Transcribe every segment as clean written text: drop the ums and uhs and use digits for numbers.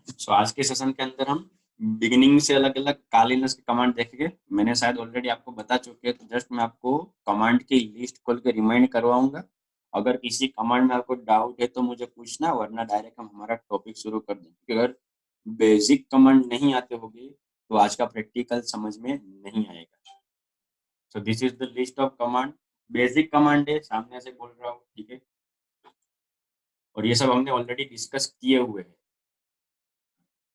सो आज के सेशन के अंदर हम बिगिनिंग से अलग अलग कालीनस के कमांड देखेंगे। मैंने शायद ऑलरेडी आपको बता चुके हैं, तो जस्ट मैं आपको कमांड की लिस्ट खोल के रिमाइंड करवाऊंगा। अगर किसी कमांड में आपको डाउट है तो मुझे पूछना, वरना डायरेक्ट हम हमारा टॉपिक शुरू कर देंगे। अगर बेसिक कमांड नहीं आते होगी तो आज का प्रैक्टिकल समझ में नहीं आएगा। So this is the list of command. Basic command है, सामने से बोल रहा हूँ, ठीक है। और ये सब हमने ऑलरेडी डिस्कस किए हुए हैं।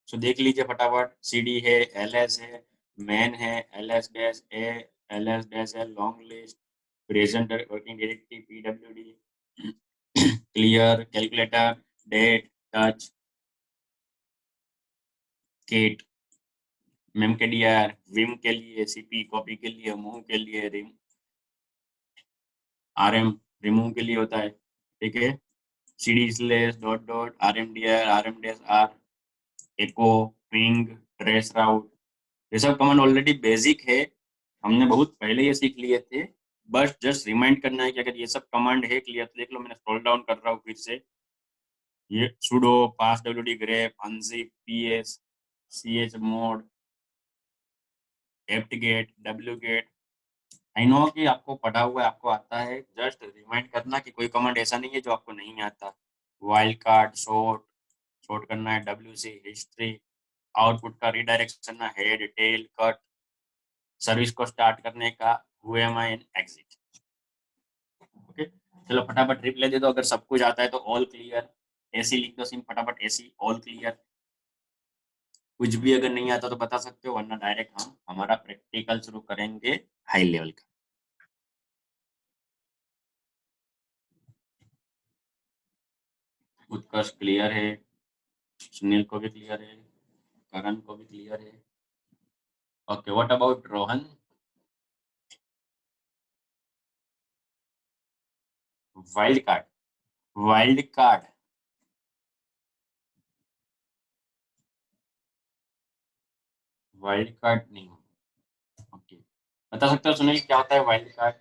सो देख लीजिए फटाफट। cd है, ls है, मैन है, ls dash a, ls dash है, long list, present working directory, pwd, clear, calculator, date, touch, cat, memcdir, vim के लिए, cp कॉपी के लिए, मूव के लिए, rm रिमूव के लिए होता है, ठीक है। cd slash dot dot rmdir, rm dash r, echo, ping, trace route, ये सब कमांड ऑलरेडी बेसिक है, हमने बहुत पहले ये सीख लिए थे। बस जस्ट रिमाइंड करना है कि अगर ये सब कमांड है क्लियर तो देख लो। मैंने स्क्रॉल डाउन कर रहा हूँ फिर से। ये sudo pass wd grep unzip ps chmod apt-get wget। I know कि आपको पढ़ा हुआ है, आपको आता है। जस्ट रिमाइंड करना कि कोई कमांड ऐसा नहीं है जो आपको नहीं आता। वाइल्ड कार्ड, शॉर्ट करना है, wc हिस्ट्री, आउटपुट का रिडायरेक्शन करना, हेड, टेल, कट, सर्विस को स्टार्ट करने का, who am I and exit। Okay, चलो फटाफट रिप्लाई दे दो अगर सब कुछ आता है तो। ऑल क्लियर, ऐसी लिख दो सिम फटाफट, ऐसी ऑल क्लियर। कुछ भी अगर नहीं आता तो बता सकते हो, वरना डायरेक्ट हम हमारा प्रैक्टिकल शुरू करेंगे हाई लेवल का। उत्कर्ष क्लियर है, सुनील को भी क्लियर है, करण को भी क्लियर है। Okay, what about Rohan? Wild card, wild card, wild card नहीं। ओके, बता सकते हो सुनील क्या होता है wild card?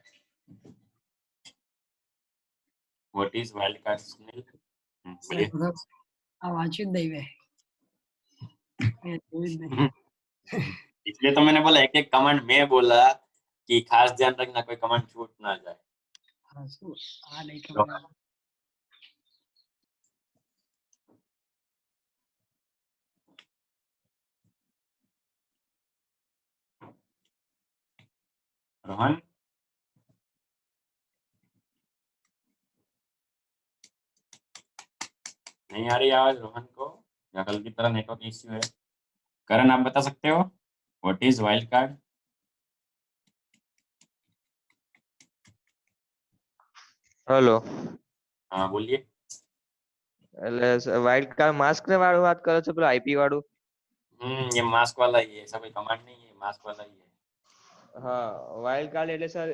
What is wild card Sunil? बोलिए। सर वाचुच दैव आहे. हे जोईत नाही. इसलिए तो मैंने बोला एक एक कमांड में बोला कि खास ध्यान रखना कोई कमांड छूट ना जाए। हा, सो आले का तो मला. रोहन, नहीं आ रही आवाज रोहन को, या कल की तरह नेटवर्क इश्यू है? करण आप बता सकते हो what is wild card? Hello, हाँ बोलिए। એટલે વાઇલ્ડ કાર્ડ માસ્ક ને વાળું વાત કરો છો, પેલું આઈપી વાળું? ये मास्क वाला ही है, ऐसा कोई कमांड नहीं है, मास्क वाला ही है। હા, વાઇલ્ડ કાર્ડ એટલે સર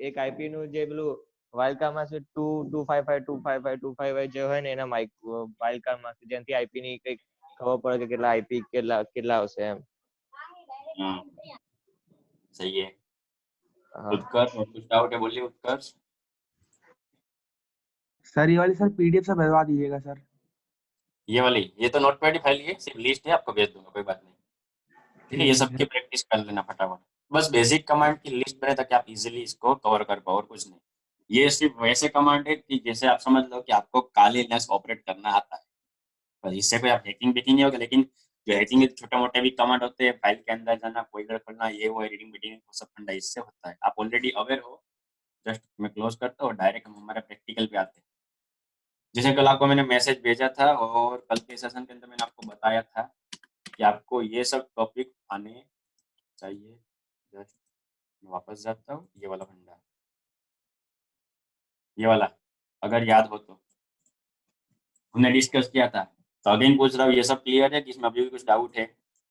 એક આઈપી નું જે પેલું વાઇલ્ડ કાર્ડ માં 255 જે હોય ને એના વાઇલ્ડ કાર્ડ માં જેનાથી આઈપી ની કઈક ખબર પડે કે કેટલા આઈપી કેટલા આવશે એમ. सही है। હા, उत्कर्ष और कुछ डाउट है? बोलिए उत्कर्ष। सर ये वाली सर पीडीएफ से भिजवा दीजिएगा सर। ये वाली, ये तो नोटपैड ही फाइल है, सिर्फ लिस्ट है, आपको भेज दूंगा, कोई बात नहीं। ठीक है, ये ठीक है सबकी सर। प्रैक्टिस कर लेना फटाफट। बस बेसिक कमांड की लिस्ट बने ताकि आप इजीली इसको कवर कर पाओ, और कुछ नहीं। ये सिर्फ वैसे कमांड है कि जैसे आप समझ लो कि आपको काली लिनक्स ऑपरेट करना आता है। बस इससे कोई आप हैकिंग बेकिंग नहीं होगा। लेकिन जो हैकिंग के छोटे मोटे भी कमांड होते हैं, फाइल के अंदर जाना, फोल्डर खोलना, ये वो एडिटिंग मीटिंग, वो सब फंडा इससे होता है। आप ऑलरेडी अवेयर हो। जस्ट मैं क्लोज करता हूँ, डायरेक्ट हम हमारे प्रैक्टिकल पे आते हैं। जैसे कल आपको मैंने मैसेज भेजा था, और कल के सेशन के अंदर मैंने आपको बताया था कि आपको ये सब टॉपिक आने चाहिए। जस्ट मैं वापस जाता हूँ, ये वाला फंडा, ये वाला, अगर याद हो तो हमने डिस्कस किया था। तो अगेन पूछ रहा हूँ, ये सब क्लियर है कि इसमें अभी भी कुछ डाउट है?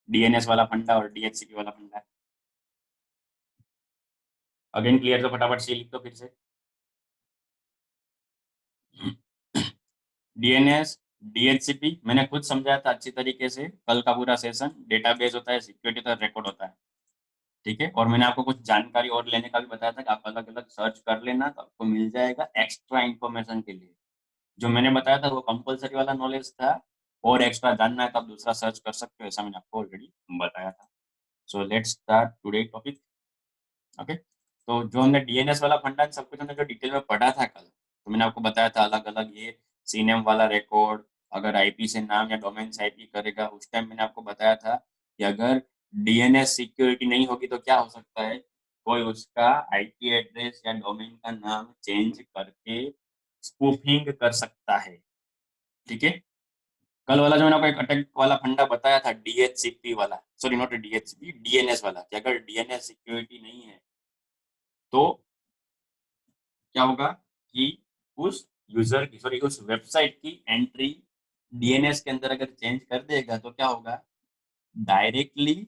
डीएनएस वाला फंडा और डीएचसीपी वाला फंडा अगेन क्लियर, तो फटाफट से लिख दो फिर से। डीएनएस, डीएचसीपी मैंने खुद समझाया था अच्छी तरीके से कल का पूरा सेशन। डेटाबेस होता है, सिक्योरिटी होता है, रिकॉर्ड होता है, ठीक है। और मैंने आपको कुछ जानकारी और लेने का भी बताया था कि आप अलग अलग सर्च कर लेना, तो आपको मिल जाएगा एक्स्ट्रा इन्फॉर्मेशन के लिए। जो मैंने बताया था वो कंपलसरी वाला नॉलेज था, और एक्स्ट्रा जानना है तो आप दूसरा सर्च कर सकते हो, ऐसा मैंने आपको ऑलरेडी बताया था। So let's start today topic. Okay, तो जो हमने डीएनएस वाला फंडा सब कुछ हमने जो डिटेल में पढ़ा था कल, तो मैंने आपको बताया था अलग अलग ये सीनेम वाला रिकॉर्ड, अगर आईपी से नाम या डोमेन से आईपी करेगा, उस टाइम मैंने आपको बताया था कि अगर डीएनएस सिक्योरिटी नहीं होगी तो क्या हो सकता है, कोई उसका आईपी एड्रेस या डोमेन का नाम चेंज करके स्पूफिंग कर सकता है। ठीक है, कल वाला जो मैंने आपको एक अटैक वाला फंडा बताया था डीएचसीपी वाला, सॉरी नॉट डीएचसीपी, डीएनएस वाला, कि अगर डीएनएस सिक्योरिटी नहीं है तो क्या होगा कि उस यूजर की, सॉरी उस वेबसाइट की एंट्री डीएनएस के अंदर अगर चेंज कर देगा तो क्या होगा, डायरेक्टली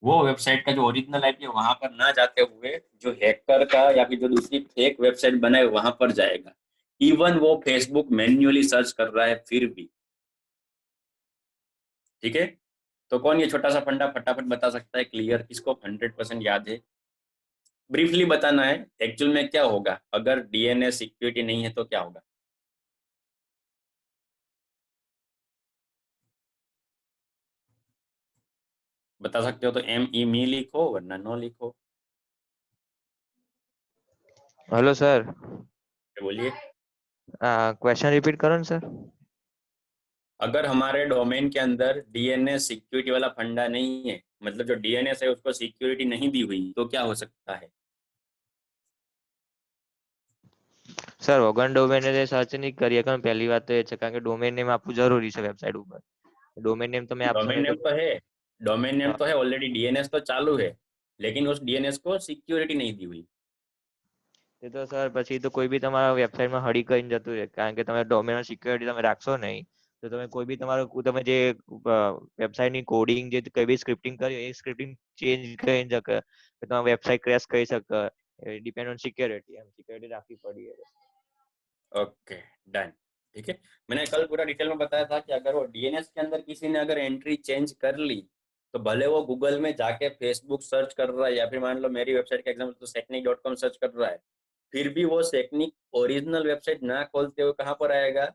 वो वेबसाइट का जो ओरिजिनल आईपी है वहां पर ना जाते हुए जो हैकर का या फिर जो दूसरी फेक वेबसाइट बनाए वहां पर जाएगा। इवन वो फेसबुक मैन्युअली सर्च कर रहा है फिर भी। ठीक है, तो कौन ये छोटा सा फंडा फटाफट बता सकता है क्लियर, किसको 100% याद है? ब्रीफली बताना है एक्चुअल में क्या होगा अगर डीएनएस सिक्योरिटी नहीं है तो क्या होगा। बता सकते हो तो मी लिखो वरना नो लिखो। हेलो सर, बोलिए। क्वेश्चन रिपीट करो ना सर। अगर हमारे डोमेन के अंदर डीएनएस सिक्योरिटी वाला फंडा नहीं है, मतलब जो डीएनएस है उसको सिक्योरिटी नहीं दी हुई, तो क्या हो सकता है? સર વગર ડોમેન સર્ચ નહીં કરીએ કારણ પહેલી વાત તો એ છે કારણ કે ડોમેન નેમ આપવું જરૂરી છે વેબસાઇટ ઉપર. ડોમેન નેમ તમે આપશો डोमेन નહીં नेम તો तो है, डोमेन नेम तो है ऑलरेडी, डीएनएस तो चालू है, लेकिन उस डीएनएस को सिक्योरिटी नहीं दी हुई। તે તો સર પછી તો કોઈ બી તમારા વેબસાઇટમાં હડી કરીને જતું રહે કારણ કે તમે ડોમેન સિક્યોરિટી તમે રાખશો નહીં તો તમે કોઈ બી તમારો તમે જે વેબસાઇટની કોડિંગ જે કઈ બી સ્ક્રિપ્ટિંગ કરી એ સ્ક્રિપ્ટિંગ ચેન્જ કરી શકે તમારી વેબસાઇટ ક્રેશ કરી શકે. ડિપેન્ડ ઓન સિક્યોરિટી, એમ સિક્યોરિટી રાખવી પડી. Okay done. ठीक है, मैंने कल पूरा डिटेल में बताया था कि अगर वो डीएनएस के अंदर किसी ने अगर एंट्री चेंज कर ली तो भले वो गूगल में जाके फेसबुक सर्च कर रहा है या फिर मान लो मेरी वेबसाइट का एग्जाम्पल तो सेकनिक.com सर्च कर रहा है, फिर भी वो सेकनिक ओरिजिनल वेबसाइट ना खोलते हुए कहाँ पर आएगा,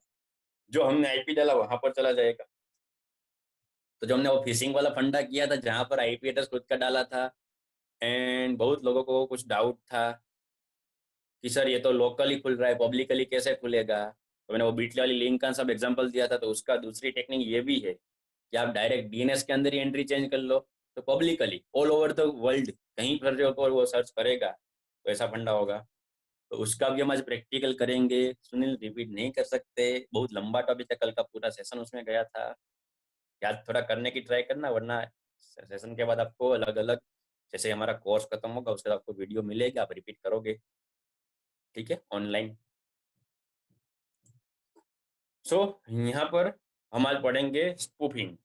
जो हमने आईपी डाला वहां पर चला जाएगा। तो जो हमने वो फिशिंग वाला फंडा किया था जहां पर आईपी एड्रेस खुद का डाला था, एंड बहुत लोगों को कुछ डाउट था कि सर ये तो लोकली खुल रहा है पब्लिकली कैसे खुलेगा, तो मैंने वो बीटली वाली लिंक का सब एग्जांपल दिया था। तो उसका दूसरी टेक्निक ये भी है कि आप डायरेक्ट डीएनएस के अंदर ही एंट्री चेंज कर लो, तो publicly all over the world कहीं पर जो वो सर्च करेगा तो ऐसा फंडा होगा। तो उसका भी हम आज प्रैक्टिकल करेंगे। सुनील रिपीट नहीं कर सकते, बहुत लंबा टॉपिक है, कल का पूरा सेशन उसमें गया था, याद थोड़ा करने की ट्राई करना, वरना सेशन के बाद आपको अलग अलग, जैसे हमारा कोर्स खत्म होगा उसके बाद आपको वीडियो मिलेगी, आप रिपीट करोगे। ठीक है, ऑनलाइन। सो यहाँ पर हम आज पढ़ेंगे स्पूफिंग।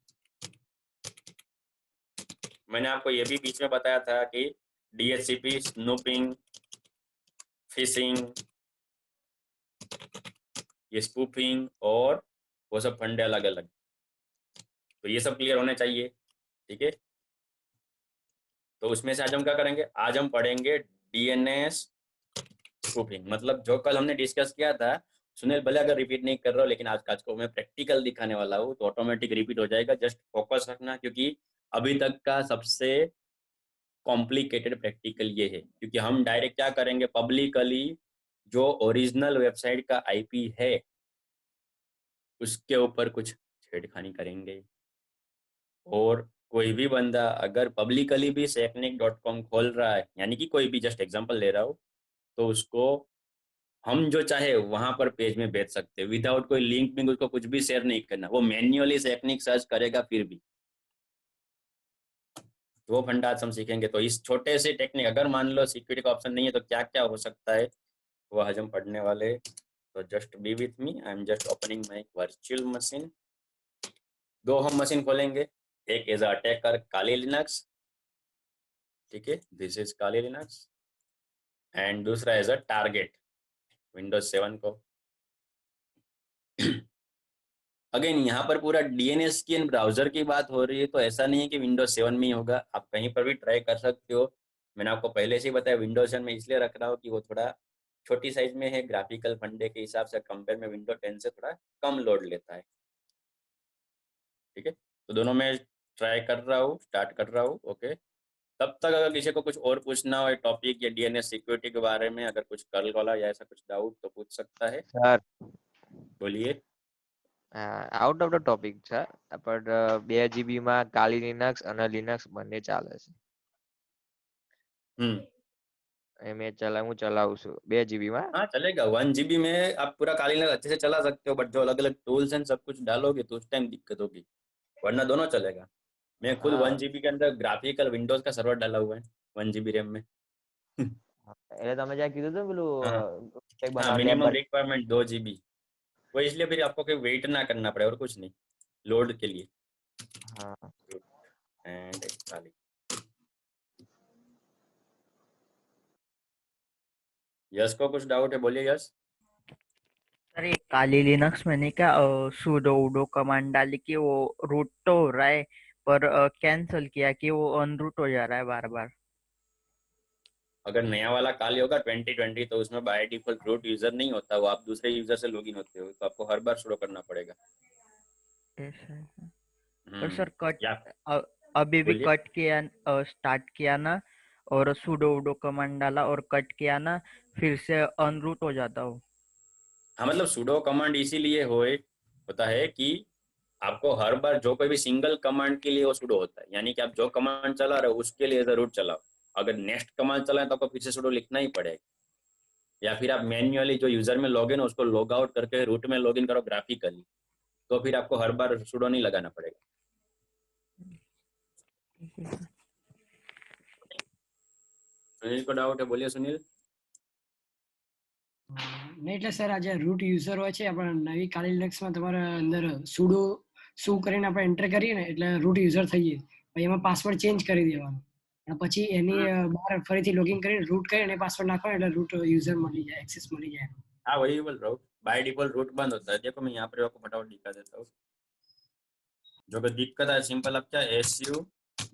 मैंने आपको ये भी बीच में बताया था कि डीएचसीपी, स्नूपिंग, फिशिंग, ये स्पूफिंग और वो सब फंडे अलग अलग, तो ये सब क्लियर होने चाहिए। ठीक है, तो उसमें से आज हम क्या करेंगे, आज हम पढ़ेंगे डीएनएस स्पूफिंग, मतलब जो कल हमने डिस्कस किया था। सुनील भले अगर रिपीट नहीं कर रहा हूँ, लेकिन आज को मैं प्रैक्टिकल दिखाने वाला हूँ तो ऑटोमेटिक रिपीट हो जाएगा। जस्ट फोकस रखना, क्योंकि अभी तक का सबसे कॉम्प्लिकेटेड प्रैक्टिकल ये है, क्योंकि हम डायरेक्ट क्या करेंगे, पब्लिकली जो ओरिजिनल वेबसाइट का आईपी है उसके ऊपर कुछ छेड़खानी करेंगे। और कोई भी बंदा अगर पब्लिकली भी secnic.com खोल रहा है, यानी कि कोई भी, जस्ट एग्जांपल ले रहा हूँ, तो उसको हम जो चाहे वहां पर पेज में भेज सकते हैं विदाउट कोई लिंक भी, उसको कुछ भी शेयर नहीं करना, वो मैन्युअली सेकनिक सर्च करेगा फिर भी। तो वो फंडा आज हम सीखेंगे। तो इस छोटे से टेक्निक, अगर मान लो सिक्योरिटी का ऑप्शन नहीं है तो क्या क्या हो सकता है, वो आज हम पढ़ने वाले। तो just be with me, I am just opening my virtual machine. दो हम मशीन खोलेंगे, एक एज अटैकर काली लिनक्स, ठीक है, this is Kali Linux, and दूसरा एज अ टारगेट विंडोज 7 को। अगेन यहाँ पर पूरा डीएनएस की ब्राउजर की बात हो रही है, तो ऐसा नहीं है कि विंडोज 7 में ही होगा, आप कहीं पर भी ट्राई कर सकते हो। मैंने आपको पहले से ही बताया विंडोज 7 में इसलिए रख रहा हूँ कि वो थोड़ा छोटी साइज में है, ग्राफिकल फंडे के हिसाब से कंपेयर में विंडो 10 से थोड़ा कम लोड लेता है। ठीक है, तो दोनों में ट्राई कर रहा हूँ, स्टार्ट कर रहा हूँ। ओके, तब तक अगर किसी को कुछ और पूछना हो टॉपिक या डीएनएस सिक्योरिटी के बारे में, अगर कुछ कर्ल वाला या ऐसा कुछ डाउट तो पूछ सकता है। સર बोलिए। આઉટ ઓફ ધ ટોપિક છે, પણ 2 GB માં કાલી લિનક્સ અને લિનક્સ બંને ચાલે છે. એ મેં હું ચલાવું છું 2 GB માં. हाँ चलेगा, 1 GB में आप पूरा काली लिनक्स अच्छे से चला सकते हो, बट जो अलग अलग टूल्स एंड सब कुछ डालोगे तो उस टाइम दिक्कत होगी, वरना दोनों चलेगा। मैं खुद હા 1 GB के अंदर ग्राफिकल विंडोज का सर्वर डाला हुआ है 1 GB रैम में। એટલે તમે જ્યાં કીધું હતું ને પેલું हाँ કંઈક हाँ, બનાવવા मिनिमम લેબ रिक्वायरमेंट 2 GB, वो इसलिए फिर आपको कोई वेट ना करना पड़े और कुछ नहीं, लोड के लिए। હા एंड काली, यश को कुछ डाउट है, बोलिए यश। सर ये काली लिनक्स मैंने क्या sudo udo कमांड डाली कि वो रूट तो हो रहा है पर कैंसिल किया कि वो अनरूट हो जा रहा है बार बार। अगर नया वाला काली होगा 2020 तो उसमें बाय डिफॉल्ट रूट यूजर नहीं होता, वो आप दूसरे यूजर से लॉगिन होते हो, तो आपको हर बार शुरू करना पड़ेगा। ऐसा है क्या? तो सर या अभी भी बोलिए। कट किया स्टार्ट किया ना और sudo udo कमांड डाला और कट किया ना फिर से अनरूट हो जाता हूँ। हाँ मतलब सुडो कमांड इसीलिए होता है कि आपको हर बार जो कोई भी सिंगल कमांड के लिए वो सुडो होता है, यानी कि आप जो कमांड चला रहे हो उसके लिए एज अ रूट चलाओ। अगर नेक्स्ट कमांड चलाए तो आपको फिर से सुडो लिखना ही पड़ेगा, या फिर आप मैन्युअली जो यूजर में लॉगिन हो उसको लॉग आउट करके रूट में लॉगिन करो ग्राफिकली, तो फिर आपको हर बार सुडो नहीं लगाना पड़ेगा। सुनील को डाउट है, बोलिए सुनील। નહીં એટલે સર આ જે રૂટ યુઝર હોય છે આપણે નવી કાલી લિનક્સમાં તમારે અંદર sudo શું કરીને આપણે એન્ટર કરીએ ને એટલે રૂટ યુઝર થઈએ, પછી એમાં પાસવર્ડ ચેન્જ કરી દેવાનો અને પછી એની બહાર ફરીથી લોગિન કરીને રૂટ કરીને પાસવર્ડ નાખવાનો એટલે રૂટ યુઝર મળી જાય, એક્સેસ मળી જાય। हाँ वही बोल रहा हूँ, बाय डिफॉल्ट रूट बंद होता है। देखो मैं यहाँ पर आपको फटाफट दिखा देता हूँ। जो भी दिक्कत है सिंपल, आप क्या su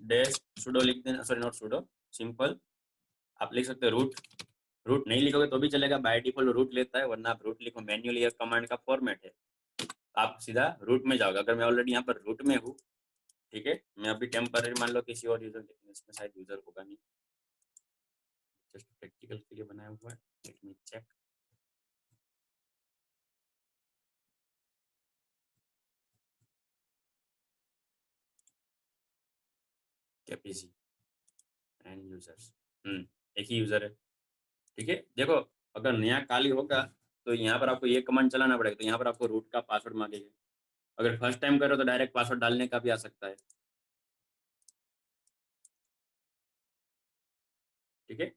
डैश sudo लिख देना, सॉरी नॉट sudo, सिंपल आप लिख सकते हो रूट। रूट नहीं लिखोगे तो भी चलेगा, बाय डिफॉल्ट रूट लेता है, वरना आप रूट लिखो मैन्युअली, कमांड का फॉर्मेट है, आप सीधा रूट में जाओगे। अगर मैं ऑलरेडी यहाँ पर रूट में हूँ, ठीक है, मैं अभी टेम्पररी मान लो किसी और यूजर, लेकिन इसमें शायद यूजर होगा नहीं, जस्ट प्रैक्टिकल के लिए बनाया हुआ है। Let me check. Capacity and users, एक ही यूजर है, ठीक है। देखो अगर नया काली होगा तो यहाँ पर आपको ये कमांड चलाना पड़ेगा, तो यहाँ पर आपको रूट का पासवर्ड मांगेगा। अगर फर्स्ट टाइम करो तो डायरेक्ट पासवर्ड डालने का भी आ सकता है, ठीक है,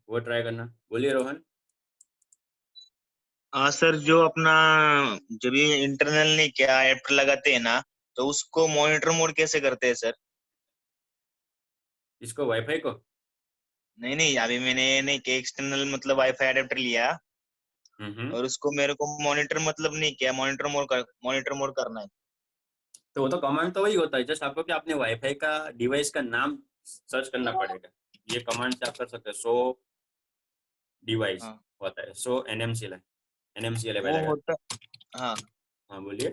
वो ट्राई करना। बोलिए रोहन। हाँ सर, जो अपना जब ये इंटरनल ने क्या ऐप लगाते हैं ना, तो उसको मॉनिटर मोड कैसे करते हैं सर? इसको वाईफाई को? नहीं नहीं, अभी मैंने नहीं कि एक्सटर्नल मतलब वाईफाई अडेप्टर लिया और उसको मेरे को मॉनिटर मतलब नहीं किया, मॉनिटर मोड करना है। तो वो तो कमांड तो वही होता है, जस्ट आपको क्या अपने वाईफाई का डिवाइस का नाम सर्च करना पड़ेगा। ये कमांड से आप कर सकते हैं, सो डिवाइस हाँ होता है, सो एनएमसीएल वो आएगा। होता। हाँ हाँ बोलिए।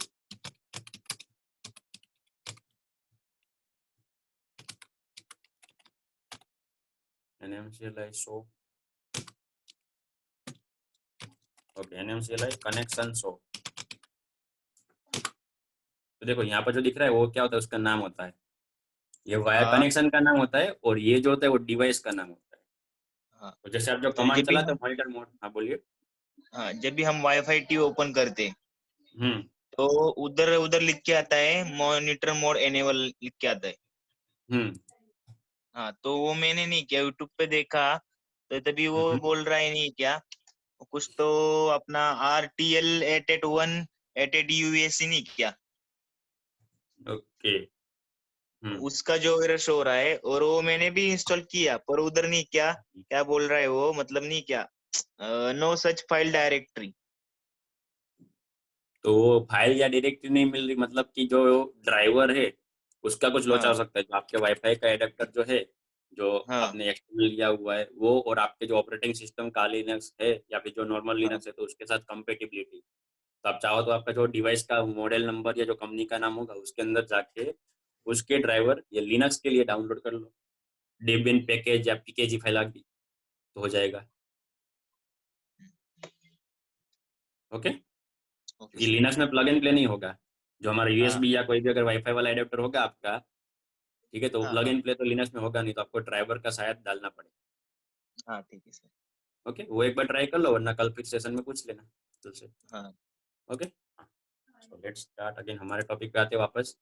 NMCLI show, okay, NMCLI connection show. तो देखो यहाँ पर जो दिख रहा है वो क्या होता है, उसका नाम होता है, ये वायर हाँ कनेक्शन का नाम होता है, और ये जो होता है वो डिवाइस का नाम होता है। हाँ। तो जैसे आप जो तो कमांड जब भी चलाते हम हो मॉनिटर मोड, हाँ बोलिए। हाँ जब भी हम वाईफाई टी ओपन करते हम्म तो उधर उधर लिख के आता है मॉनिटर मोड एनेबल लिख के आता है। हम्म हाँ तो वो मैंने नहीं किया, यूट्यूब पे देखा तो तभी वो हम्म, बोल रहा है नहीं क्या कुछ तो अपना RTL 881 880 नहीं किया, ओके। उसका जो एरर शो हो रहा है। और वो मैंने भी इंस्टॉल किया पर उधर नहीं किया, क्या बोल रहा है वो मतलब नहीं क्या, नो सच फाइल डायरेक्टरी। तो वो फाइल या डायरेक्टरी नहीं मिल रही, मतलब कि जो ड्राइवर है उसका कुछ लोचा हाँ हो सकता है, जो आपके वाईफाई का एडेप्टर जो है, जो हाँ आपने एक्सटर्नल लिया हुआ है वो, और आपके जो ऑपरेटिंग सिस्टम का लिनक्स है या फिर जो नॉर्मल हाँ लिनक्स है, तो उसके साथ कंपेटिबिलिटी तो आप चाहो तो आपका जो डिवाइस का मॉडल नंबर या जो कंपनी का नाम होगा उसके अंदर जाके उसके ड्राइवर ये लिनक्स के लिए डाउनलोड कर लो, डेबियन पैकेज या पीकेजी फाइल आदि, तो हो जाएगा। ओके, ओके ये सर। लिनक्स में प्लग एंड प्ले नहीं होगा। जो हमारा हाँ यूएसबी या कोई भी अगर वाईफाई वाला एडेप्टर होगा आपका, ठीक है, तो हाँ प्लग हाँ एंड प्ले तो लिनक्स में होगा नहीं, तो आपको ड्राइवर का शायद डालना पड़ेगा। हाँ ठीक है सर। ओके, वो एक बार ट्राई कर लो, वरना कल फिर सेशन में पूछ लेना तुझसे। हाँ okay, so let's start again, हमारे टॉपिक पे आते हैं वापस।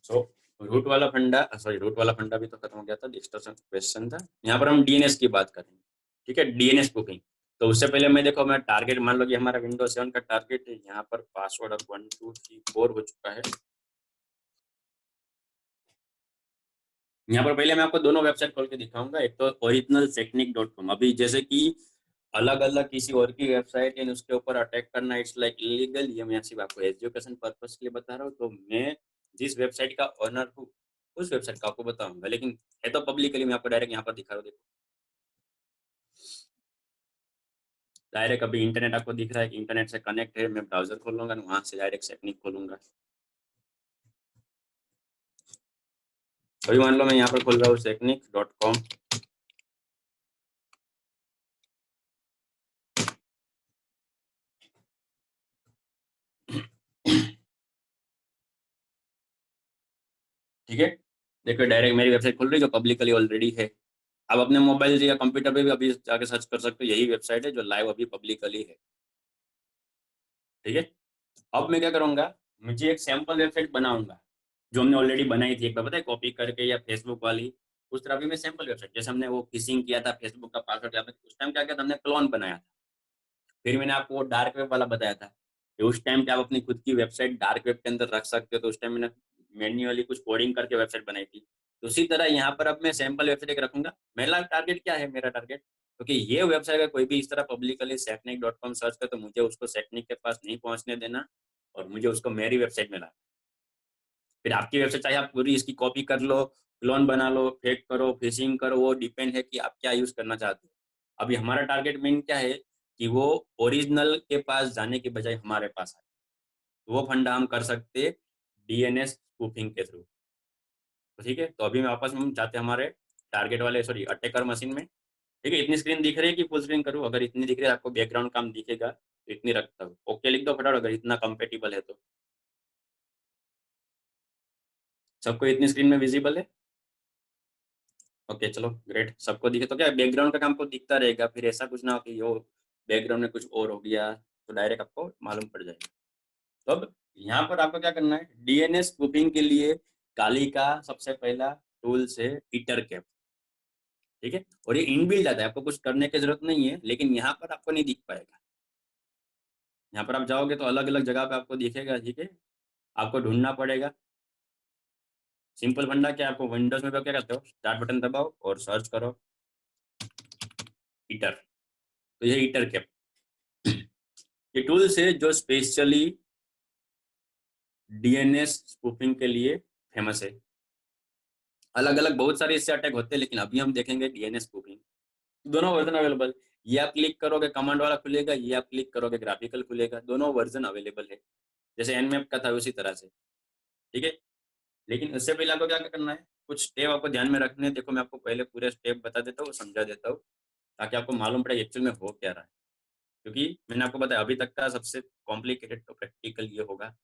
सो रूट वाला फंडा भी तो खत्म हो गया था, डिस्कशन क्वेश्चन था। यहाँ पर हम डीएनएस की बात करेंगे, ठीक है, डीएनएस बुकिंग। तो उससे पहले मैं देखो, मैं टारगेट मान लो कि हमारा विंडोज 7 का टारगेट है, यहाँ पर पासवर्ड अब 1 2 3 4 हो चुका है। यहाँ पर पहले मैं आपको दोनों वेबसाइट खोल के दिखाऊंगा, एक तो originalsecnic.com। अभी जैसे कि अलग अलग किसी और की वेबसाइट है उसके ऊपर अटैक करना इट्स लाइक इलीगल, ये मैं सिर्फ आपको एजुकेशन पर्पस के लिए बता रहा हूँ। तो मैं जिस वेबसाइट का ओनर हूँ उस वेबसाइट का आपको बताऊंगा, लेकिन है तो पब्लिकली, मैं आपको डायरेक्ट यहाँ पर दिखा रहा हूँ। देखो डायरेक्ट अभी इंटरनेट आपको दिख रहा है कि इंटरनेट से कनेक्ट है, मैं ब्राउजर खोलूंगा वहां से डायरेक्ट सेक्निक खोलूंगा। अभी मान लो मैं यहाँ पर खोल रहा हूँ secnic.com। ठीक है, देखो डायरेक्ट मेरी वेबसाइट खुल रही है जो पब्लिकली ऑलरेडी है। आप अपने मोबाइल या कंप्यूटर पे भी अभी जाके सर्च कर सकते हो, यही वेबसाइट है जो लाइव अभी पब्लिकली है। ठीक है, अब मैं क्या करूंगा, मुझे एक सैंपल वेबसाइट बनाऊंगा जो हमने ऑलरेडी बनाई थी एक बार, पता है, कॉपी करके, या फेसबुक वाली उस तरह भी मैं सैंपल वेबसाइट, जैसे हमने वो फिशिंग किया था फेसबुक का पासवर्ड, उस टाइम क्या किया था, हमने क्लोन बनाया था। फिर मैंने आपको वो डार्क वेब वाला बताया था कि उस टाइम पे आप अपनी खुद की वेबसाइट डार्क वेब के अंदर रख सकते हो। तो उस टाइम मैंने मैन्युअली कुछ कोडिंग करके वेबसाइट बनाई थी। तो उसी तरह यहाँ पर अब मैं सैंपल वेबसाइट एक रखूंगा। मेरा टारगेट क्या है, मेरा टारगेट, क्योंकि ये वेबसाइट अगर कोई भी इस तरह पब्लिकली secnic.com सर्च कर, तो मुझे उसको सेक्निक के पास नहीं पहुंचने देना और मुझे उसको मेरी वेबसाइट में लाना। फिर आपकी वेबसाइट चाहे आप पूरी इसकी कॉपी कर लो, क्लोन बना लो, फेक करो, फिशिंग करो, वो डिपेंड है कि आप क्या यूज करना चाहते हो। अभी हमारा टारगेट मेन क्या है कि वो ओरिजिनल के पास जाने के बजाय हमारे पास आए, तो वो फंडा हम कर सकते डीएनएस स्पूफिंग के थ्रू। तो ठीक है, तो अभी मैं वापस हम जाते हैं हमारे टारगेट वाले सॉरी अटैकर मशीन में। ठीक है, इतनी स्क्रीन दिख रही है कि फुल स्क्रीन करूँ? अगर इतनी दिख रही है आपको, बैकग्राउंड काम दिखेगा तो इतनी रखता हूँ। ओके लिख दो फटाफट अगर इतना कंपेटिबल है तो। सबको इतनी स्क्रीन में विजिबल है? ओके चलो ग्रेट, सबको दिखे तो क्या बैकग्राउंड का काम आपको दिखता रहेगा, फिर ऐसा कुछ ना हो कि यो बैकग्राउंड में कुछ और हो गया, तो डायरेक्ट आपको मालूम पड़ जाएगा। तो अब यहाँ पर आपको क्या करना है, डीएनएस स्पूफिंग के लिए काली का सबसे पहला टूल्स है इटरकैप। ठीक है, और ये इनबिल्ट आता है, आपको कुछ करने की जरूरत नहीं है, लेकिन यहाँ पर आपको नहीं दिख पाएगा। यहाँ पर आप जाओगे तो अलग अलग जगह पे आपको दिखेगा। ठीक है, आपको ढूंढना पड़ेगा। सिंपल फंडा क्या, आपको विंडोज में क्या करते हो, स्टार्ट बटन दबाओ और सर्च करो इटर। तो ये इटर कैप, ये टूल्स है जो स्पेशली डीएनएस स्पूफिंग के लिए फेमस है। अलग अलग बहुत सारे इससे अटैक होते हैं, लेकिन अभी हम देखेंगे डीएनएस स्पूफिंग। दोनों वर्जन अवेलेबल, ये आप क्लिक करोगे कमांड वाला खुलेगा, ये आप क्लिक करोगे ग्राफिकल खुलेगा, दोनों वर्जन अवेलेबल है, जैसे एनमैप का था उसी तरह से। ठीक है, लेकिन उससे पहले आपको क्या करना है, कुछ स्टेप आपको ध्यान में रखने हैं। देखो मैं आपको पहले पूरे स्टेप बता देता हूँ, समझा देता हूँ, ताकि आपको मालूम पड़े एक्चुअल में हो क्या रहा है। क्योंकि मैंने आपको बताया अभी तक का सबसे कॉम्प्लिकेटेड तो प्रैक्टिकल ये होगा।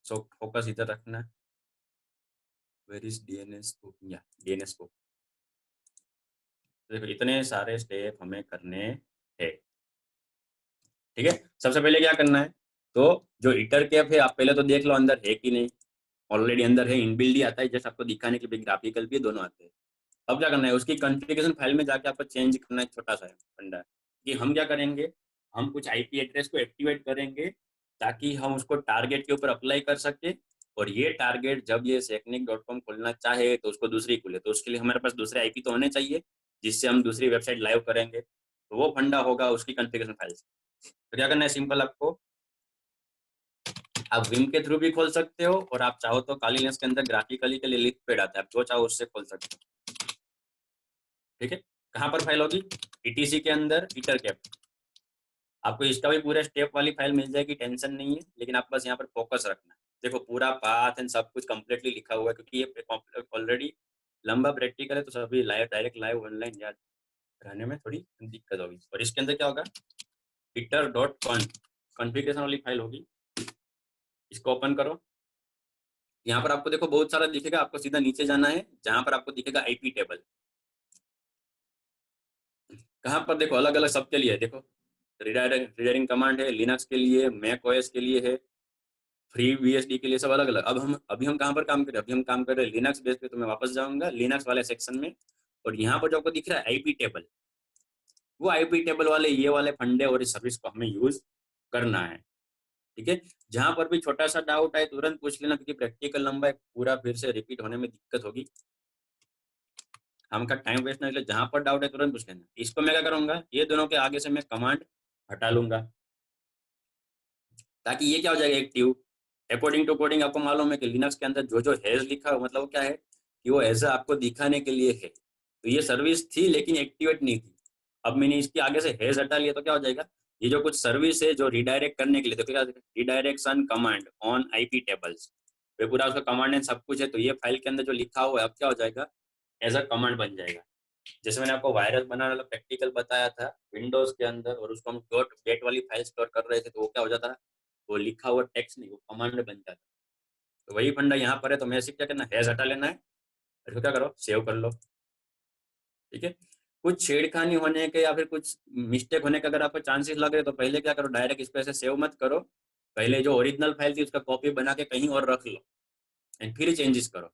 सो फोकस इधर रखना। वेयर इज डीएनएस स्पूफिंग, या डीएनएस स्पूफिंग। देखो इतने सारे स्टेप हमें करने हैं। ठीक है, सबसे पहले क्या करना है, तो जो इटर कैप है आप पहले तो देख लो अंदर है कि नहीं। ऑलरेडी अंदर है, इनबिल्ड ही आता है, जैसे आपको दिखाने के लिए ग्राफिकल भी दोनों आते हैं। अब क्या करना है, उसकी कॉन्फ़िगरेशन फाइल में जाके आपको चेंज करना है। छोटा सा फंडा है कि हम क्या करेंगे, हम कुछ आईपी एड्रेस को एक्टिवेट करेंगे ताकि हम उसको टारगेट के ऊपर अप्लाई कर सके, और ये टारगेट जब ये secnic.com खोलना चाहे तो उसको दूसरी खुले, तो उसके लिए हमारे पास दूसरे आईपी तो होने चाहिए जिससे हम दूसरी वेबसाइट लाइव करेंगे। तो वो फंडा होगा उसकी कॉन्फ़िगरेशन फाइल से। तो क्या करना है, सिंपल, आपको आप विम के थ्रू भी खोल सकते हो, और आप चाहो तो काली लेंस के अंदर ग्राफिकली के लिए लिंक पेड आता है, आप जो चाहो उससे खोल सकते हो। ठीक है, कहाँ पर फाइल होगी, ईटीसी के अंदर इटरकैप। आपको इसका भी पूरा स्टेप वाली फाइल मिल जाएगी, टेंशन नहीं है, लेकिन आप बस यहाँ पर फोकस रखना। देखो पूरा पाथ एंड सब कुछ कंप्लीटली लिखा हुआ है, क्योंकि ये ऑलरेडी लंबा प्रैक्टिकल है, तो सभी लाइव डायरेक्ट लाइव ऑनलाइन याद रहने में थोड़ी दिक्कत होगी। और इसके अंदर क्या होगा, twitter.conf कॉन्फ़िगरेशन वाली फाइल होगी, इसको ओपन करो। यहाँ पर आपको देखो बहुत सारा दिखेगा, आपको सीधा नीचे जाना है जहां पर आपको दिखेगा आईपी टेबल। कहाँ पर देखो अलग अलग सबके लिए है, देखो रीडायरिंग कमांड है, लिनक्स के लिए, मैक ओएस के लिए है, फ्री बीएसडी के लिए, सब अलग अलग। अब अभी हम कहाँ पर काम कर रहे हैं, अभी हम काम कर रहे हैं लिनक्स बेस पे, तो मैं वापस जाऊंगा लिनक्स वाले सेक्शन में, और यहाँ पर जो आपको दिख रहा है आईपी टेबल, वो आईपी टेबल वाले ये वाले फंडे और इस सर्विस को हमें यूज करना है। ठीक है, जहां पर भी छोटा सा डाउट आए तुरंत पूछ लेना, क्योंकि प्रैक्टिकल लंबा है, पूरा फिर से रिपीट होने में दिक्कत होगी, हमका टाइम वेस्ट नहीं, जहां पर डाउट है तुरंत पूछ लेना। इसको मैं क्या करूंगा, ये दोनों के आगे से मैं कमांड हटा लूंगा, ताकि ये क्या हो जाएगा एक्टिव। अकॉर्डिंग टू कोडिंग आपको मालूम है कि लिनक्स के अंदर जो जो हैज लिखा है, मतलब क्या है कि वो एज आपको दिखाने के लिए है, तो ये सर्विस थी लेकिन एक्टिवेट नहीं थी। अब मैंने इसके आगे से हैज हटा लिया, तो क्या हो जाएगा, ये जो कुछ सर्विस है जो रिडायरेक्ट करने के लिए, तो क्या redirection command on IP tables, वे पूरा उसका कमांड है, सब कुछ है, तो ये फाइल के अंदर जो लिखा हुआ है अब क्या हो जाएगा, एज अ कमांड बन जाएगा। जैसे मैंने आपको वायरस बनाने वाला प्रैक्टिकल बताया था विंडोज के अंदर, और उसको हम डॉट गेट वाली फाइल स्टोर कर रहे थे, तो वो क्या हो जाता है, वो लिखा हुआ टेक्स्ट नहीं, वो कमांड बन जाता है। तो वही फंडा यहाँ पर है, तो मैंने क्या करना, हैज हटा लेना है, और क्या करो, सेव कर लो। ठीक है, कुछ छेड़खानी होने के या फिर कुछ मिस्टेक होने का अगर आपको चांसेस लग रहे, तो पहले क्या करो, डायरेक्ट इस पे से सेव मत करो, पहले जो ओरिजिनल फाइल थी उसका कॉपी बना के कहीं और रख लो, एंड फिर चेंजेस करो।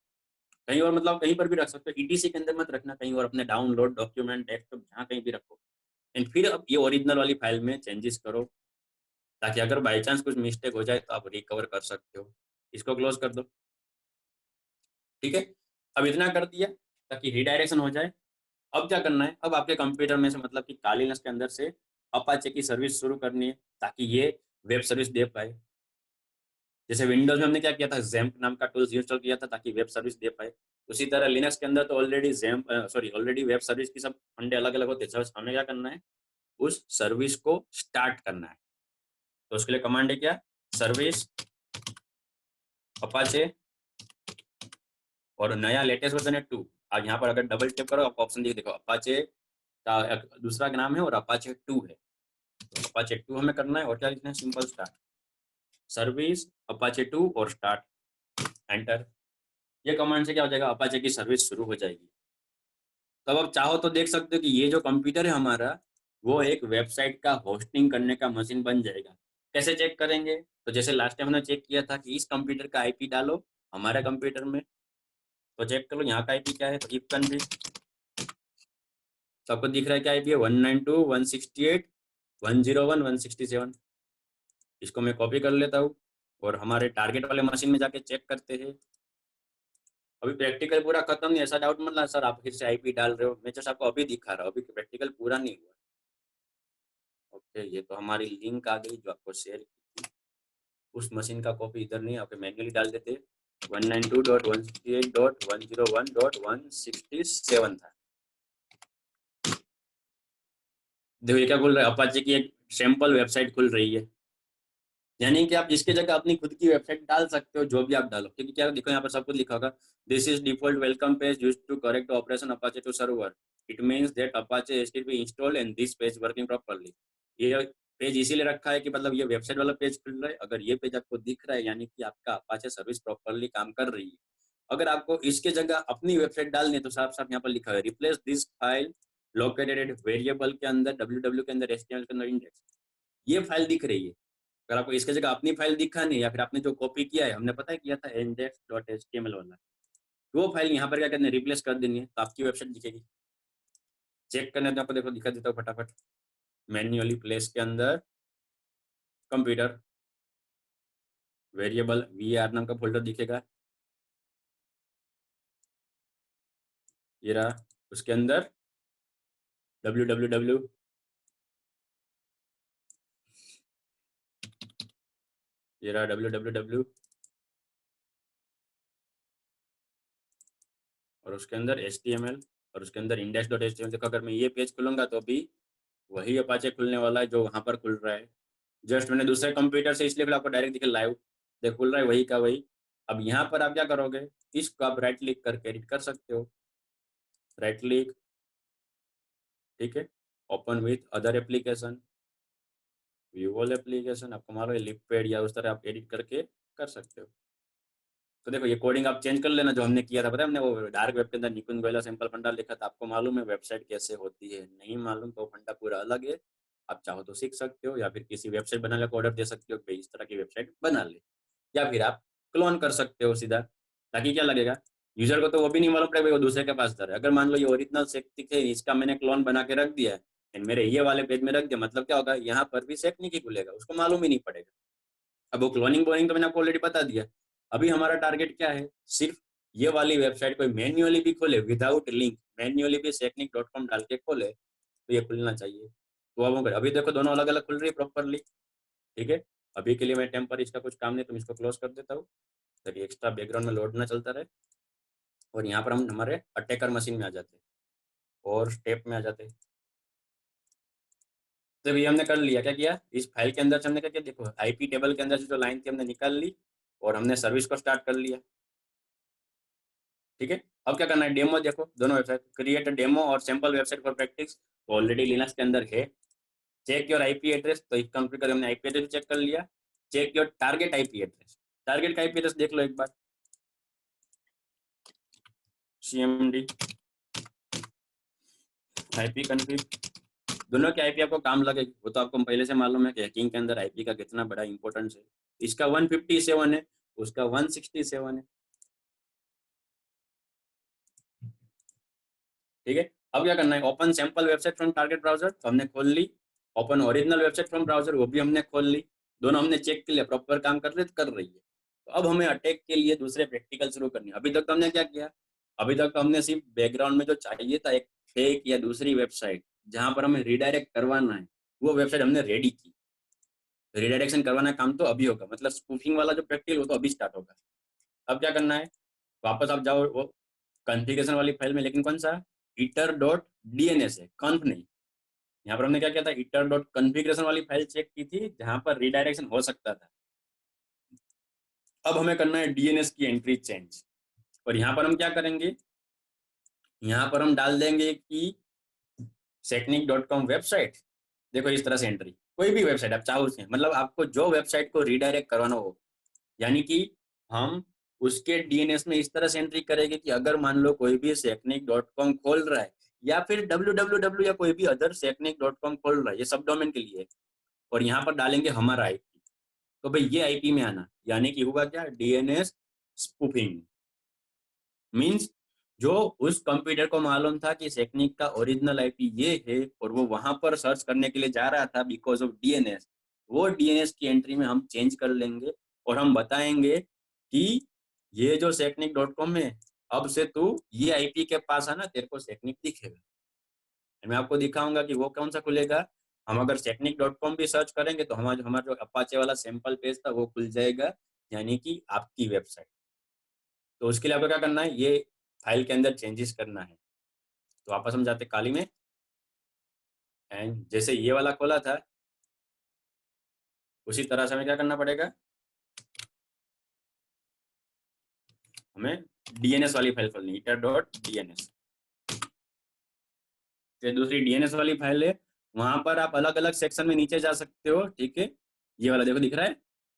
कहीं और मतलब कहीं पर भी रख सकते हो, ईटीसी के अंदर मत रखना, कहीं और अपने डाउनलोड डॉक्यूमेंट डेस्कटॉप जहाँ कहीं भी रखो, एंड फिर अब ये ओरिजिनल वाली फाइल में चेंजेस करो, ताकि अगर बाई चांस कुछ मिस्टेक हो जाए तो आप रिकवर कर सकते हो। इसको क्लोज कर दो। ठीक है, अब इतना कर दिया ताकि रिडायरेक्शन हो जाए। अब क्या करना है, अब आपके कंप्यूटर में से मतलब कि काली लिनक्स के अंदर से अपाचे की सर्विस शुरू करनी है, ताकि ये वेब सर्विस दे पाए। जैसे विंडोज में हमने क्या किया था, जैम्प नाम का टूल्स इंस्टॉल किया था ताकि वेब सर्विस दे पाए, उसी तरह लिनक्स के अंदर तो ऑलरेडी ऑलरेडी वेब सर्विस की सब फंडे अलग अलग होते हैं। हमें क्या करना है, उस सर्विस को स्टार्ट करना है। तो उसके लिए कमांड है क्या, सर्विस अपाचे, और नया लेटेस्ट वर्जन है 2। अब यहाँ पर अगर डबल टैप करो आपको ऑप्शन दिखे, देखो अपाचे का दूसरा नाम है और अपाचे 2 है, तो अपाचे 2 हमें करना है, और क्या लिखना है, सिंपल स्टार्ट सर्विस अपाचे 2 और स्टार्ट, एंटर। ये कमांड से क्या हो जाएगा, अपाचे की सर्विस शुरू हो जाएगी। तब आप चाहो तो देख सकते हो कि ये जो कंप्यूटर है हमारा, वो एक वेबसाइट का होस्टिंग करने का मशीन बन जाएगा। कैसे चेक करेंगे, तो जैसे लास्ट टाइम हमने चेक किया था कि इस कंप्यूटर का आईपी डालो हमारे कंप्यूटर में, तो चेक कर लो यहाँ का आईपी क्या है, तो इफ कंट्री, तो आपको दिख रहा है क्या आईपी है, 192.168.101.167। इसको मैं कॉपी कर लेता हूँ और हमारे टारगेट वाले मशीन में जाके चेक करते हैं। अभी प्रैक्टिकल पूरा खत्म नहीं, ऐसा डाउट मत ला सर आप फिर से आईपी डाल रहे हो, मैं जस्ट आपको अभी दिखा रहा हूँ, अभी प्रैक्टिकल पूरा नहीं हुआ। ओके, ये तो हमारी लिंक आ गई जो आपको शेयर की थी, उस मशीन का कॉपी इधर नहीं, आपके मैन्युअली डाल देते। 192.168.101.167 था। देखो ये क्या खुल रहा है, अपाचे की एक सैंपल वेबसाइट खुल रही है, यानी कि आप इसके जगह अपनी खुद की वेबसाइट डाल सकते हो, जो भी आप डालो, क्योंकि क्या देखो यहाँ पर सब कुछ लिखा होगा, this is default welcome page used to correct operation Apache two server, it means that Apache HTTP install and this page working properly. ये पेज इसीलिए रखा है कि मतलब ये वेबसाइट वाला पेज खुल रहा है, अगर ये पेज आपको दिख रहा है यानी कि आपका अपाचे सर्विस प्रॉपर्ली काम कर रही है। अगर आपको इसके जगह अपनी वेबसाइट डालनी है तो साफ साफ यहाँ पर लिखा है, replace this file located at variable के अंदर www के अंदर HTML के अंदर इंडेक्स, ये फाइल दिख रही है। अगर आपको इसके जगह अपनी फाइल दिखानी, या फिर आपने जो कॉपी किया है, हमने पता है किया था index.html वाला, वो फाइल यहाँ पर क्या करना है, रिप्लेस कर देनी है, तो आपकी वेबसाइट दिखेगी। चेक करने तो आपको देखो दिखा देता हूँ फटाफट, मैन्युअली प्लेस के अंदर कंप्यूटर वेरिएबल VAR नाम का फोल्डर दिखेगा, ये रहा, उसके अंदर www, ये रहा www, और उसके अंदर HTML, और उसके अंदर index.html। देखो अगर मैं ये पेज खोलूंगा तो अभी वही अपाचे खुलने वाला है जो वहां पर खुल रहा है। जस्ट मैंने दूसरे कंप्यूटर से इसलिए फिर आपको डायरेक्ट दिखे लाइव देख खुल रहा है वही का वही। अब यहाँ पर आप क्या करोगे, इसको आप राइट क्लिक करके एडिट कर सकते हो, राइट क्लिक, ठीक है, open with other application, view all application, आपको मालूम है लिपपैड या उस तरह आप एडिट करके कर सकते हो। तो देखो ये कोडिंग आप चेंज कर लेना जो हमने किया था, पता है हमने वो डार्क वेब के अंदर निकुंज गोयला सिंपल फंडा लिखा था, आपको मालूम है वेबसाइट कैसे होती है, नहीं मालूम तो फंडा पूरा अलग है, आप चाहो तो सीख सकते हो या फिर किसी वेबसाइट बनाने का ऑर्डर दे सकते हो कि इस तरह की वेबसाइट बना ले, या फिर आप क्लोन कर सकते हो सीधा, ताकि क्या लगेगा यूजर को तो वो भी नहीं मालूम पड़ेगा वो दूसरे के पास जा रहा है। अगर मान लो ये ओरिजिनल सेक्टिक है, इसका मैंने क्लोन बना के रख दिया है मेरे ये वाले पेज में रख दिया, मतलब क्या होगा यहाँ पर भी सेक्निक ही खुलेगा, उसको मालूम ही नहीं पड़ेगा। अब वो क्लोनिंग बोनिंग तो मैंने आपको ऑलरेडी बता दिया। अभी हमारा टारगेट क्या है, सिर्फ ये वाली वेबसाइट कोई मैन्युअली भी खोले विदाउट लिंक, मैन्युअली भी secnic.com डाल के खोले तो ये खुलना चाहिए। तो अब अभी देखो दोनों अलग अलग खुल रही है प्रॉपरली, ठीक है। अभी के लिए मैं टेम्पर इसका कुछ काम नहीं तो मैं इसको क्लोज कर देता हूँ ताकि एक्स्ट्रा बैकग्राउंड में लोड ना चलता रहे। और यहाँ पर हम हमारे अटैकर मशीन में आ जाते हैं और स्टेप में आ जाते हैं। तो ये हमने कर लिया, क्या किया इस फाइल के अंदर से हमने क्या किया, देखो आईपी टेबल के अंदर से जो लाइन थी हमने निकाल ली और हमने सर्विस को स्टार्ट कर लिया, ठीक है। अब क्या करना है, डेमो देखो दोनों वेबसाइट, क्रिएट डेमो और सैंपल वेबसाइट फॉर प्रैक्टिस, तो ऑलरेडी लिनक्स के अंदर है। चेक योर आईपी एड्रेस, तो इस कंप्यूटर हमने आईपी एड्रेस चेक कर लिया। Check your target IP address, target का आईपी एड्रेस देख लो एक बार, cmd आईपी कॉन्फ़िग, दोनों के आईपी आपको काम लगेगी, वो तो आपको पहले से मालूम है कि हैकिंग के अंदर आईपी का कितना बड़ा इंपॉर्टेंस है। इसका 157 है, उसका 167 है, ठीक है। अब क्या करना है, open sample website from target browser, तो हमने खोल ली। Open original website from browser, वो भी हमने खोल ली। दोनों हमने चेक कर लिया प्रॉपर काम कर रही है। तो अब हमें अटैक के लिए दूसरे प्रैक्टिकल शुरू करनी है। अभी तक तो हमने क्या किया, अभी तक तो हमने सिर्फ बैकग्राउंड में जो चाहिए था एक फेक या दूसरी वेबसाइट जहां पर हमें रिडायरेक्ट करवाना है, वो वेबसाइट हमने रेडी की। रिडायरेक्शन करवाना काम तो अभी होगा, मतलब स्पूफिंग वाला जो प्रैक्टिकल वो तो अभी स्टार्ट होगा। अब क्या करना है, वापस आप जाओ वो कॉन्फ़िगरेशन वाली फाइल में, लेकिन कौन सा iter.dns है, कॉन्फ नहीं। यहाँ पर हमने क्या किया था, iter.configuration वाली फाइल चेक की थी जहां पर रिडायरेक्शन हो सकता था। अब हमें करना है डीएनएस की एंट्री चेंज, और यहाँ पर हम क्या करेंगे, यहाँ पर हम डाल देंगे कि secnic.com वेबसाइट, देखो इस तरह से एंट्री, कोई भी वेबसाइट आप चाहो उसमें, मतलब आपको जो वेबसाइट को रिडायरेक्ट करवाना हो, यानी कि हम उसके डीएनएस में इस तरह से एंट्री करेंगे कि अगर मान लो कोई भी secnic.com खोल रहा है या फिर www या कोई भी अदर secnic.com खोल रहा है, ये सब डोमेन के लिए, और यहाँ पर डालेंगे हमारा आईपी, तो भाई ये आईपी में आना, यानी कि होगा क्या, डीएनएस स्पूफिंग। मींस जो उस कंप्यूटर को मालूम था कि सेक्निक का ओरिजिनल आईपी ये है और वो वहां पर सर्च करने के लिए जा रहा था बिकॉज ऑफ डीएनएस, वो डीएनएस की एंट्री में हम चेंज कर लेंगे और हम बताएंगे कि ये जो secnic.com है, अब से तू ये आईपी के पास आना, तेरे को सेक्निक दिखेगा। मैं आपको दिखाऊंगा कि वो कौन सा खुलेगा। हम अगर secnic.com भी सर्च करेंगे तो हमारा जो अपाचे वाला सैंपल पेज था वो खुल जाएगा, यानी कि आपकी वेबसाइट। तो उसके लिए आपको क्या करना है, ये फाइल के अंदर चेंजेस करना है। तो वापस हम जाते काली में, एंड जैसे ये वाला खोला था उसी तरह से हमें क्या करना पड़ेगा, हमें डीएनएस वाली फाइल खोलनी, iter.dns। ये दूसरी डीएनएस वाली फाइल है, वहां पर आप अलग अलग सेक्शन में नीचे जा सकते हो, ठीक है। ये वाला देखो दिख रहा है,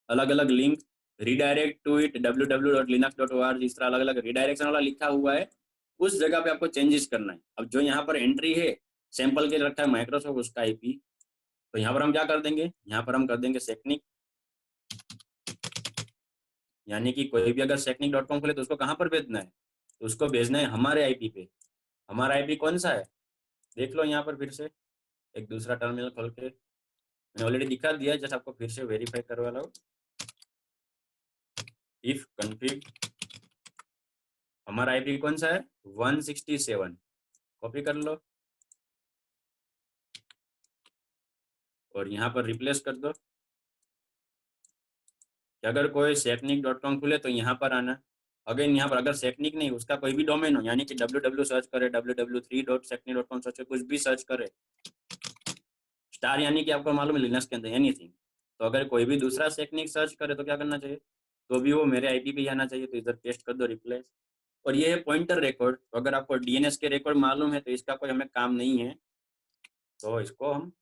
अलग अलग link, redirect to it www.linux.org, इस तरह अलग अलग रिडायरेक्शन वाला लिखा हुआ है, उस जगह पे आपको चेंजेस करना है। अब जो यहाँ पर एंट्री है सैंपल के रखा है माइक्रोसॉफ्ट उसका आईपी, तो यहाँ पर हम क्या कर देंगे, यहाँ पर हम कर देंगे सेक्निक, यानी कि कोई भी अगर secnic.com खोले तो उसको कहाँ पर भेजना है, तो उसको भेजना है हमारे आईपी पे। हमारा आईपी कौन सा है, देख लो यहाँ पर फिर से एक दूसरा टर्मिनल खोल के, मैंने ऑलरेडी दिखा दिया, जस्ट आपको फिर से वेरीफाई करवा लो। इफ config, हमारा आईपी कौन सा है 167, कॉपी कर लो और यहाँ पर रिप्लेस कर दो कि अगर कोई secnic.com खुले तो यहाँ पर आना। अगेन यहाँ पर अगर सेक्निक नहीं उसका कोई भी डोमेन हो, यानी कि www सर्च करे, www3.secnic.com सर्च करे, कुछ भी सर्च करे, स्टार यानी कि आपको मालूम है लिनक्स के अंदर एनीथिंग। तो अगर कोई भी दूसरा टेक्निक सर्च करे तो क्या करना चाहिए, तो भी वो मेरे आईपी पे ही आना चाहिए। तो इधर पेस्ट कर दो रिप्लेस। और ये है पॉइंटर रिकॉर्ड। तो अगर आपको डीएनएस के रिकॉर्ड मालूम है तो इसका कोई हमें काम नहीं है, तो इसको हम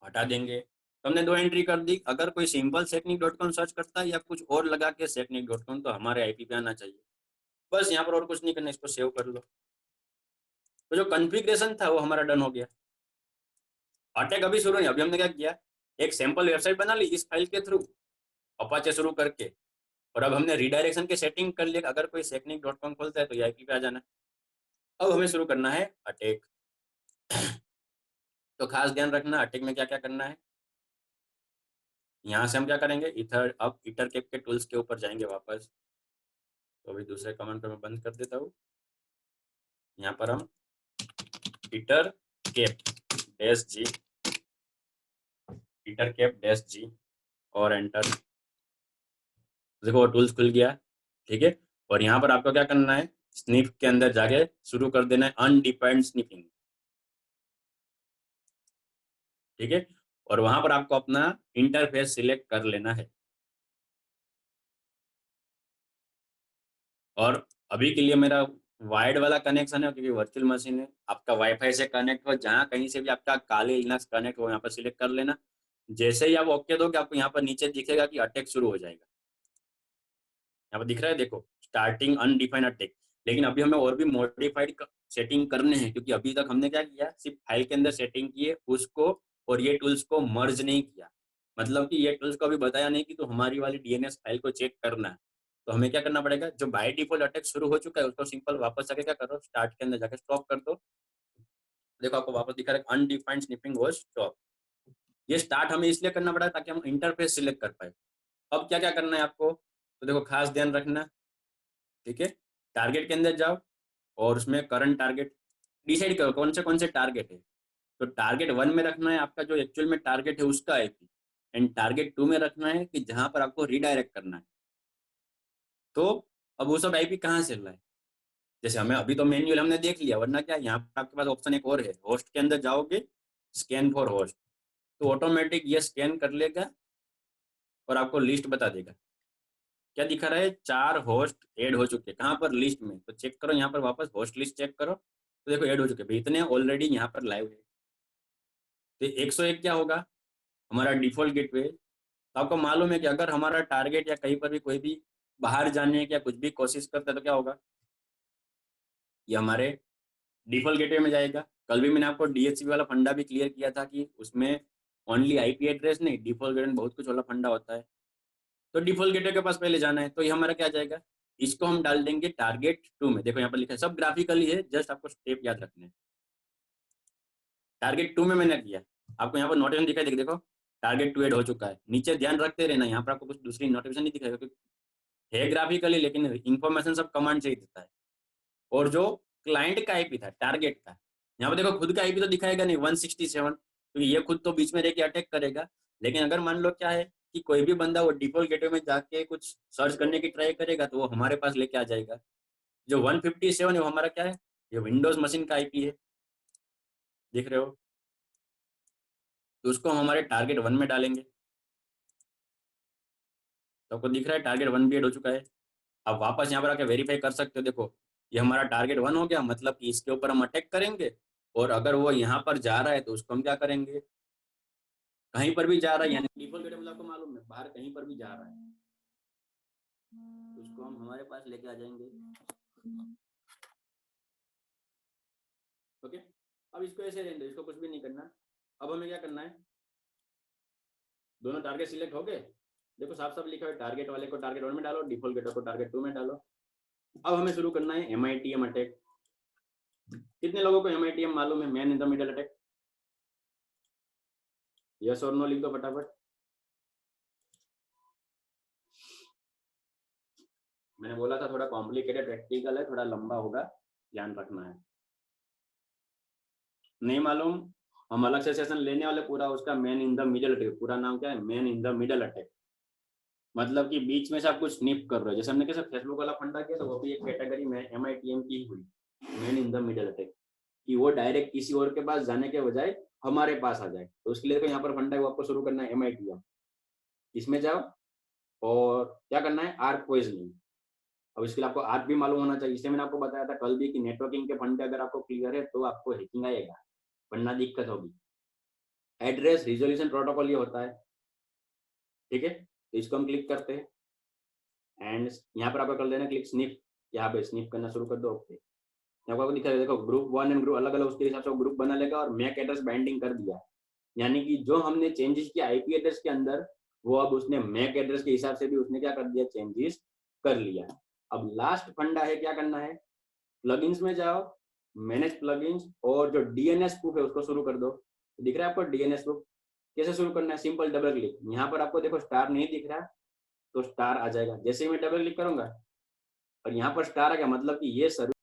हटा देंगे। तो हमने 2 एंट्री कर दी। अगर कोई सिंपल secnic.com सर्च करता है या कुछ और लगा के secnic.com, तो हमारे आईपी पे आना चाहिए। बस यहाँ पर और कुछ नहीं करना, इसको सेव कर लो। तो जो कॉन्फ़िगरेशन था वो हमारा डन हो गया। अटैक अभी शुरू नहीं, अभी हमने क्या किया, एक सैंपल वेबसाइट बना ली इस फाइल के थ्रू अपाचे शुरू करके, और अब हमने रीडायरेक्शन के सेटिंग कर लिया। अगर कोई secnic.com खोलता है तो ये आईपी पे आ जाना। अब हमें शुरू करना है अटैक। तो खास ध्यान रखना अटैक में क्या क्या करना है। यहाँ से हम क्या करेंगे, इथर अब इटरकेप के टूल्स के ऊपर जाएंगे वापस। तो अभी दूसरे कमांड को मैं बंद कर देता हूँ। यहाँ पर हम इटरकेप-g और एंटर। देखो टूल्स खुल गया, ठीक है। और यहाँ पर आपको क्या करना है, स्निफ के अंदर जाके शुरू कर देना है अनडिफाइंड स्निफिंग, ठीक है। और वहां पर आपको अपना इंटरफेस सिलेक्ट कर लेना है। और अभी के लिए मेरा वायर्ड वाला कनेक्शन है क्योंकि वर्चुअल मशीन है। आपका वाईफाई से कनेक्ट हो, जहाँ कहीं से भी आपका काली लिनक्स कनेक्ट हो, यहाँ पर सिलेक्ट कर लेना। जैसे ही आप ओके दोगे आपको यहाँ पर नीचे दिखेगा कि अटैक शुरू हो जाएगा। यहाँ पर दिख रहा है, देखो स्टार्टिंग अनडिफाइंड अटैक। लेकिन अभी हमें और भी मॉडिफाइड सेटिंग करने हैं, क्योंकि अभी तक हमने क्या किया, सिर्फ फाइल के अंदर सेटिंग की है उसको, और ये टूल्स को मर्ज नहीं किया। मतलब कि ये टूल्स को अभी बताया नहीं कि तो हमारी वाली डीएनएस फाइल को चेक करना है। तो हमें क्या करना पड़ेगा, जो बाय डिफॉल्ट अटैक शुरू हो चुका है उसको सिंपल वापस जाके क्या करो, स्टार्ट के अंदर जाके स्टॉप कर दो। देखो आपको वापस दिखा रहा है अनडिफाइंड स्निपिंग वाज स्टॉप। ये स्टार्ट हमें इसलिए करना पड़ा ताकि हम इंटरफेस सिलेक्ट कर पाए। अब क्या क्या करना है आपको, तो देखो खास ध्यान रखना, ठीक है। टारगेट के अंदर जाओ और उसमें करंट टारगेट डिसाइड करो कौन से टारगेट है। तो टारगेट 1 में रखना है आपका जो एक्चुअल में टारगेट है उसका आईपी, एंड टारगेट 2 में रखना है कि जहां पर आपको रीडायरेक्ट करना है। तो अब वो सब आईपी कहाँ से ला है, जैसे हमें अभी तो मैन्युअल हमने देख लिया, वरना क्या यहाँ पर आपके पास ऑप्शन एक और है, होस्ट के अंदर जाओगे स्कैन फॉर होस्ट, तो ऑटोमेटिक ये स्कैन कर लेगा और आपको लिस्ट बता देगा। क्या दिखा रहा है, 4 होस्ट ऐड हो चुके हैं। कहाँ पर, लिस्ट में। तो चेक करो यहाँ पर वापस होस्ट लिस्ट चेक करो, तो देखो ऐड हो चुके हैं, इतने ऑलरेडी यहाँ पर लाइव है। तो 101 क्या होगा, हमारा डिफॉल्ट गेटवे। तो आपको मालूम है कि अगर हमारा टारगेट या कहीं पर भी कोई भी बाहर जाने की या कुछ भी कोशिश करता है तो क्या होगा, ये हमारे डिफॉल्ट गेटवे में जाएगा। कल भी मैंने आपको डीएचसीपी वाला फंडा भी क्लियर किया था कि उसमें ओनली आईपी एड्रेस नहीं, डिफॉल्ट गेटवे में बहुत कुछ वाला फंडा होता है। तो डिफॉल्ट गेटवे के पास पहले जाना है, तो ये हमारा क्या जाएगा, इसको हम डाल देंगे टारगेट 2 में। देखो यहाँ पर लिखा है, सब ग्राफिकली है, जस्ट आपको स्टेप याद रखने हैं। टारगेट 2 में मैंने किया, आपको यहाँ पर नोटिफिकेशन दिखाई देगा, देखो टारगेट 2 ऐड हो चुका है। नीचे ध्यान रखते रहना, यहाँ पर आपको कुछ दूसरी नोटिफिकेशन नहीं दिखाएगा क्योंकि है ग्राफिकली, लेकिन इन्फॉर्मेशन सब कमांड से ही देता है। और जो क्लाइंट का आईपी था टारगेट का, यहाँ पर देखो खुद का आईपी तो दिखाएगा नहीं 167, क्योंकि ये खुद तो बीच में रह के अटैक करेगा। लेकिन अगर मान लो क्या है कि कोई भी बंदा वो डिफॉल्ट गेटवे में जाके कुछ सर्च करने की ट्राई करेगा तो वो हमारे पास लेके आ जाएगा। जो 157 है वो हमारा क्या है, ये विंडोज मशीन का आईपी है, देख रहे हो। तो उसको हम हमारे टारगेट 1 में डालेंगे। तो आपको दिख रहा है टारगेट 1 भी ऐड हो चुका है। अब वापस यहाँ पर आके वेरीफाई कर सकते हो, देखो ये हमारा टारगेट 1 हो गया, मतलब कि इसके ऊपर हम अटैक करेंगे। और अगर वो यहाँ पर जा रहा है तो उसको हम क्या करेंगे, कहीं पर भी जा रहा है, यानी डिफॉल्ट गेटवे आपको मालूम है बाहर कहीं पर भी जा रहा है, उसको हम हमारे पास लेके आ जाएंगे। ओके, अब इसको ऐसे रहने दो, इसको कुछ भी नहीं करना। अब हमें क्या करना है, दोनों टारगेट सिलेक्ट हो गए, देखो साफ साफ लिखा है, टारगेट वाले को टारगेट 1 में डालो, डिफॉल्ट गेटवे को टारगेट 2 में डालो। अब हमें शुरू करना है MITM अटैक। कितने लोगों को MITM मालूम है, man in the middle attack? Yes और नो लिख दो फटाफट। मैंने बोला था थोड़ा कॉम्प्लिकेटेड प्रैक्टिकल है, थोड़ा लंबा होगा, ध्यान रखना है। नहीं मालूम, हम अलग से सेशन लेने वाले पूरा उसका, man in the middle attack. पूरा नाम क्या है, man in the middle attack. मतलब कि बीच में से आप कुछ स्निप कर रहे हो, जैसे हमने कैसे फेसबुक वाला फंडा किया तो वो भी एक कैटेगरी में MITM की हुई, man in the middle attack. कि वो डायरेक्ट किसी और के पास जाने के बजाय हमारे पास आ जाए। तो उसके लिए देखो यहाँ पर फंडा है वो आपको शुरू करना है MITM, इसमें जाओ और क्या करना है आर्क पोजिशनिंग। अब इसके लिए आपको आर्क भी मालूम होना चाहिए। इससे मैंने आपको बताया था कल भी कि नेटवर्किंग के फंडे अगर आपको क्लियर है तो आपको हैकिंग आएगा, वरना दिक्कत होगी। एड्रेस रिजोल्यूशन प्रोटोकॉल ये होता है, ठीक है। तो इसको हम क्लिक करते हैं एंड यहाँ पर आपको कर देना क्लिक स्निप, यहाँ पे स्निप करना शुरू कर दो। ओके, यहाँ पर आपको दिखा देखो ग्रुप 1 एंड ग्रुप अलग अलग उसके हिसाब से ग्रुप बना लेगा और मैक एड्रेस बाइंडिंग कर दिया, यानी कि जो हमने चेंजेस किया IP एड्रेस के अंदर वो अब उसने मैक एड्रेस के हिसाब से भी उसने क्या कर दिया चेंजेस कर लिया। अब लास्ट फंडा है क्या करना है, प्लगइन्स में जाओ, मैनेज प्लगइन्स और जो DNS प्रूफ है उसको शुरू कर दो। दिख रहा है आपको DNS प्रूफ कैसे शुरू करना है, सिंपल डबल क्लिक, यहाँ पर आपको देखो स्टार नहीं दिख रहा तो स्टार आ जाएगा। जैसे ही मैं डबल क्लिक करूंगा और यहाँ पर स्टार आ गया मतलब कि ये सर्विस